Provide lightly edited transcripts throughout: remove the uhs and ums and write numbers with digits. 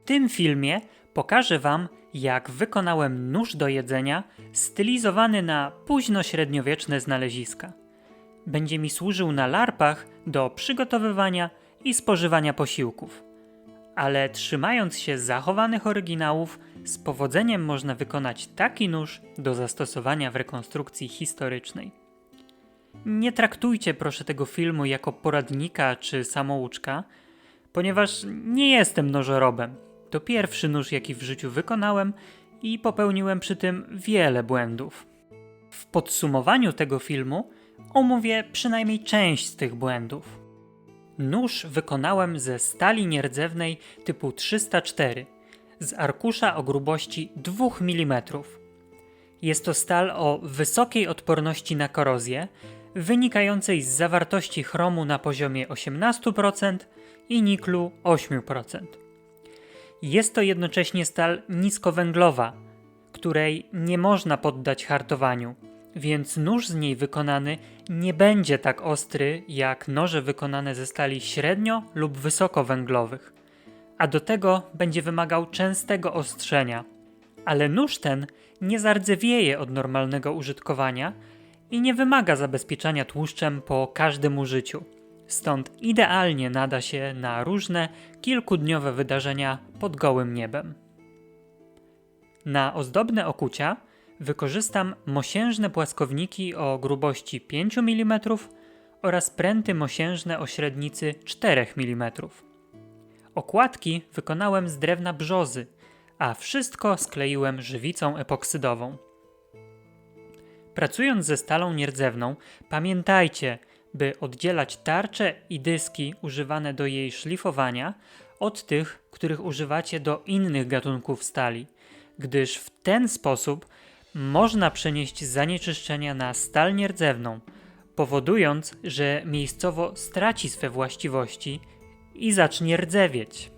W tym filmie pokażę Wam, jak wykonałem nóż do jedzenia stylizowany na późnośredniowieczne znaleziska. Będzie mi służył na larpach do przygotowywania i spożywania posiłków. Ale trzymając się zachowanych oryginałów, z powodzeniem można wykonać taki nóż do zastosowania w rekonstrukcji historycznej. Nie traktujcie proszę tego filmu jako poradnika czy samouczka, ponieważ nie jestem nożorobem. To pierwszy nóż, jaki w życiu wykonałem i popełniłem przy tym wiele błędów. W podsumowaniu tego filmu omówię przynajmniej część z tych błędów. Nóż wykonałem ze stali nierdzewnej typu 304 z arkusza o grubości 2 mm. Jest to stal o wysokiej odporności na korozję, wynikającej z zawartości chromu na poziomie 18% i niklu 8%. Jest to jednocześnie stal niskowęglowa, której nie można poddać hartowaniu, więc nóż z niej wykonany nie będzie tak ostry jak noże wykonane ze stali średnio lub wysokowęglowych, a do tego będzie wymagał częstego ostrzenia. Ale nóż ten nie zardzewieje od normalnego użytkowania i nie wymaga zabezpieczania tłuszczem po każdym użyciu. Stąd idealnie nada się na różne kilkudniowe wydarzenia pod gołym niebem. Na ozdobne okucia wykorzystam mosiężne płaskowniki o grubości 5 mm oraz pręty mosiężne o średnicy 4 mm. Okładki wykonałem z drewna brzozy, a wszystko skleiłem żywicą epoksydową. Pracując ze stalą nierdzewną, pamiętajcie, by oddzielać tarcze i dyski używane do jej szlifowania od tych, których używacie do innych gatunków stali, gdyż w ten sposób można przenieść zanieczyszczenia na stal nierdzewną, powodując, że miejscowo straci swe właściwości i zacznie rdzewieć.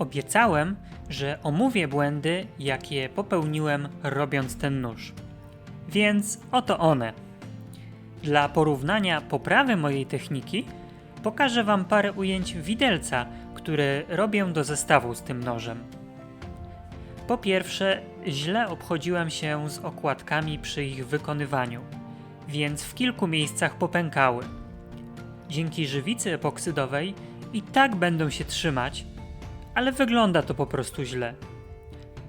Obiecałem, że omówię błędy, jakie popełniłem robiąc ten nóż. Więc oto one. Dla porównania poprawy mojej techniki pokażę Wam parę ujęć widelca, które robię do zestawu z tym nożem. Po pierwsze, źle obchodziłem się z okładkami przy ich wykonywaniu, więc w kilku miejscach popękały. Dzięki żywicy epoksydowej i tak będą się trzymać, ale wygląda to po prostu źle.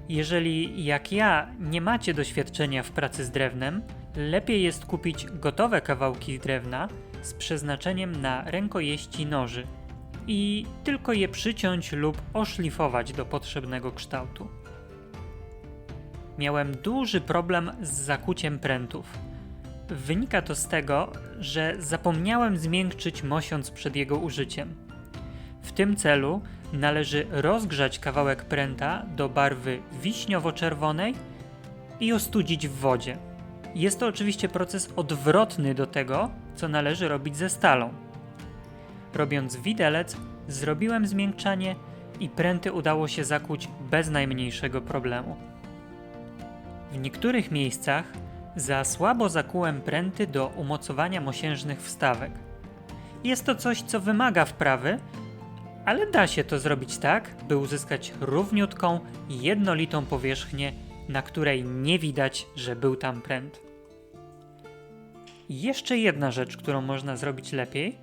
Jeżeli, jak ja, nie macie doświadczenia w pracy z drewnem, lepiej jest kupić gotowe kawałki drewna z przeznaczeniem na rękojeści noży i tylko je przyciąć lub oszlifować do potrzebnego kształtu. Miałem duży problem z zakuciem prętów. Wynika to z tego, że zapomniałem zmiękczyć mosiąc przed jego użyciem. W tym celu należy rozgrzać kawałek pręta do barwy wiśniowo-czerwonej i ostudzić w wodzie. Jest to oczywiście proces odwrotny do tego, co należy robić ze stalą. Robiąc widelec, zrobiłem zmiękczanie i pręty udało się zakuć bez najmniejszego problemu. W niektórych miejscach za słabo zakułem pręty do umocowania mosiężnych wstawek. Jest to coś, co wymaga wprawy, ale da się to zrobić tak, by uzyskać równiutką, jednolitą powierzchnię, na której nie widać, że był tam pręt. Jeszcze jedna rzecz, którą można zrobić lepiej,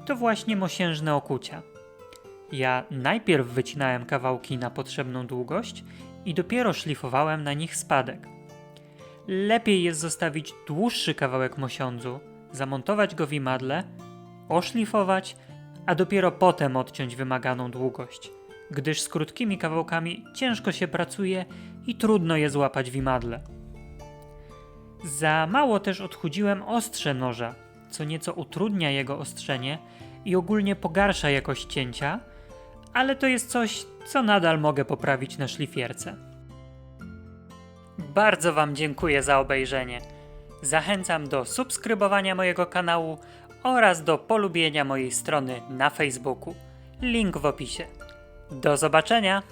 to właśnie mosiężne okucia. Ja najpierw wycinałem kawałki na potrzebną długość i dopiero szlifowałem na nich spadek. Lepiej jest zostawić dłuższy kawałek mosiądzu, zamontować go w imadle, oszlifować, a dopiero potem odciąć wymaganą długość, gdyż z krótkimi kawałkami ciężko się pracuje i trudno je złapać w imadle. Za mało też odchudziłem ostrze noża, co nieco utrudnia jego ostrzenie i ogólnie pogarsza jakość cięcia, ale to jest coś, co nadal mogę poprawić na szlifierce. Bardzo Wam dziękuję za obejrzenie. Zachęcam do subskrybowania mojego kanału oraz do polubienia mojej strony na Facebooku. Link w opisie. Do zobaczenia!